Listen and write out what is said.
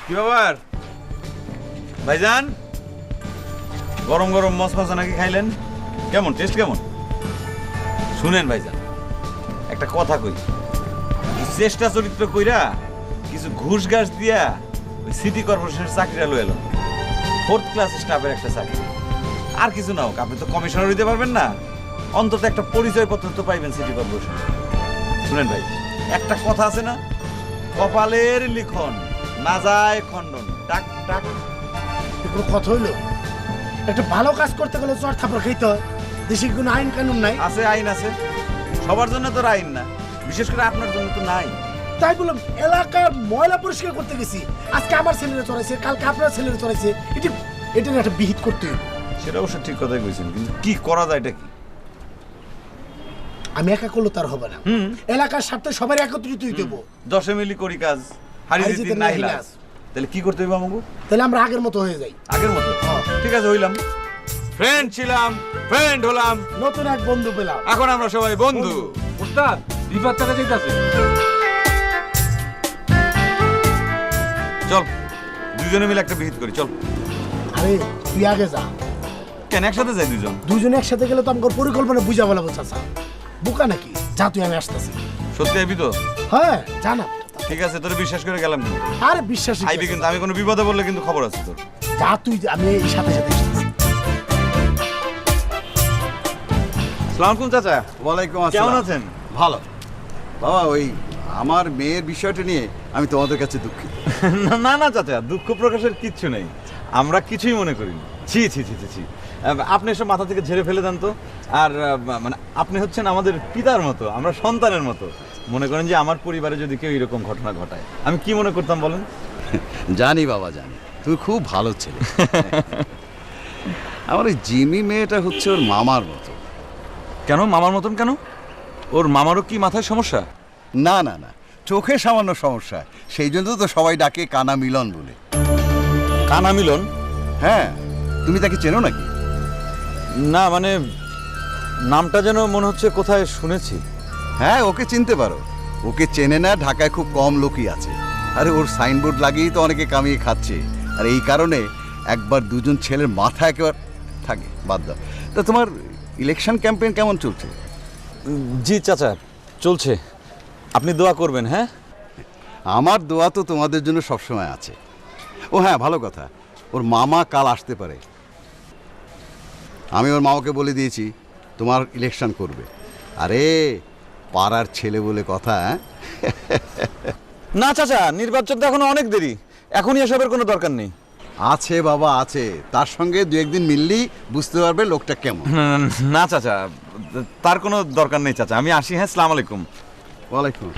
কি ব্যাপার ভাইজান? গরম গরম মশমশা নাকি খাইলেন? কেমন টেস্ট কেমন? শুনেন ভাইজান, একটা কথা কই, চেষ্টা চরিত্র কইরা কিছু ঘুষ ঘাস দিয়া ওই সিটি কর্পোরেশনের চাকরিটা লয়ে এলো, 4th ক্লাস স্টাফের একটা চাকরি। আর কিছু না হোক, আপনি তো কমিশনার হইতে পারবেন না, অন্তত একটা পরিচয়পত্র তো পাইবেন সিটি কর্পোরেশন। শুনেন ভাই, একটা কথা আছে না, কপালের লিখন না যায় খণ্ডন, টাক টাক। কোনো কথা হইলো? একটা ভালো কাজ করতে গেলে চর থাপড় খাইতে হয়। দেশে কোনো আইন কানুন নাই। আছে, আইন আছে, সবার জন্য তো আইন না, বিশেষ করে আপনার জন্য তো নাই। তাই বললাম, এলাকার ময়লা পরিষ্কার করতে গেছি, আজকে আমার ছেলেরা চড়াইছে, কালকে আপনার ছেলেরা চড়াইছে। এটা একটা বিহিত করতে হবে। সেটা অবশ্য ঠিক কথাই কইছেন, কিন্তু কি করা যায় এটা কি? আমি একা করলে তার হবে না, এলাকার স্বার্থে সবাই একত্রিত হইতে হবো। 10 মিলি করি কাজ, হারিয়ে দিতে নাই লাজ। তাহলে কি করতে হবে আমাকে? তাহলে আমরা আগের মতো হয়ে যাই। আগের মতো? ঠিক আছে, হইলাম ফ্রেন্ড, ছিলাম ফ্রেন্ড, হলাম নতুন এক বন্ধু পেলাম, এখন আমরা সবাই বন্ধু। উস্তাদ বিপদ টাকা যাইতাছে। চল দুজনে মিলে একটা বিহিত করি, চল। আরে তুই আগে যা। কেন একসাথে যাই দুজন? দুজনে একসাথে গেলে তো আমার পরিকল্পনা বুঝা বলা চাচা, বোকা নাকি? যা তুই, আমি আসতেছি। সত্যি আইবি তো? হ্যাঁ জানা। ঠিক আছে, তোর বিশ্বাস করে গেলাম কিন্তু। আরে বিশ্বাস আইবি কিন্তু, আমি কোনো বিপদে বললে কিন্তু খবর আছে তোর। যা তুই, আমি এই সাথে সাথে আসতেছি। সালাম আলাইকুম চাচা। ওয়ালাইকুম আসসালাম। কেমন আছেন? ভালো বাবা। ওই আমার মেয়ের বিষয়টা নিয়ে আমি তোমাদের কাছে দুঃখিত। না না চাচা, দুঃখ প্রকাশের কিচ্ছু নেই, আমরা কিছুই মনে করিনি। ছি ছি ছি ছি ছি, আপনি এসব মাথা থেকে ঝেড়ে ফেলে দেন তো। আর মানে আপনি হচ্ছেন আমাদের পিতার মতো, আমরা সন্তানের মতো। মনে করেন যে আমার পরিবারে যদি কেউ এরকম ঘটনা ঘটায়, আমি কি মনে করতাম বলেন? জানি বাবা, জানি তুই খুব ভালো ছেলে। আমার ওই জিমি মেয়েটা হচ্ছে ওর মামার মতো। কেন মামার মতন কেন? ওর মামারও কি মাথায় সমস্যা? না না না, চোখে সামান্য সমস্যা, সেই জন্য তো সবাই ডাকে কানা মিলন বলে। কানা মিলন? হ্যাঁ, তুমি তাকে চেনো নাকি? না মানে নামটা যেন মনে হচ্ছে কোথায় শুনেছি। হ্যাঁ, ওকে চিনতে পারো। ওকে চেনে না ঢাকায় খুব কম লোকই আছে। আরে ওর সাইনবোর্ড লাগিয়েই তো অনেকে কামিয়ে খাচ্ছে। আর এই কারণে একবার দুজন ছেলের মাথা একেবারে থাকে। বাদ দাও। তা তোমার ইলেকশন ক্যাম্পেইন কেমন চলছে? জি চাচা, চলছে, আপনি দোয়া করবেন। হ্যাঁ, আমার দোয়া তো তোমাদের জন্য সবসময় আছে। ও হ্যাঁ, ভালো কথা, ওর মামা কাল আসতে পারে। আমি ওর মামাকে বলে দিয়েছি তোমার ইলেকশন করবে। আরে পাড়ার ছেলে বলে কথা। হ্যাঁ না চাচা, নির্বাচন তো এখনো অনেক দেরি, এখনই এসবের কোনো দরকার নেই। আছে বাবা, আছে। তার সঙ্গে দু একদিন মিললেই বুঝতে পারবে লোকটা কেমন। না চাচা, তার কোনো দরকার নেই চাচা, আমি আসি। হ্যাঁ, আসসালামু আলাইকুম। ওয়ালাইকুম।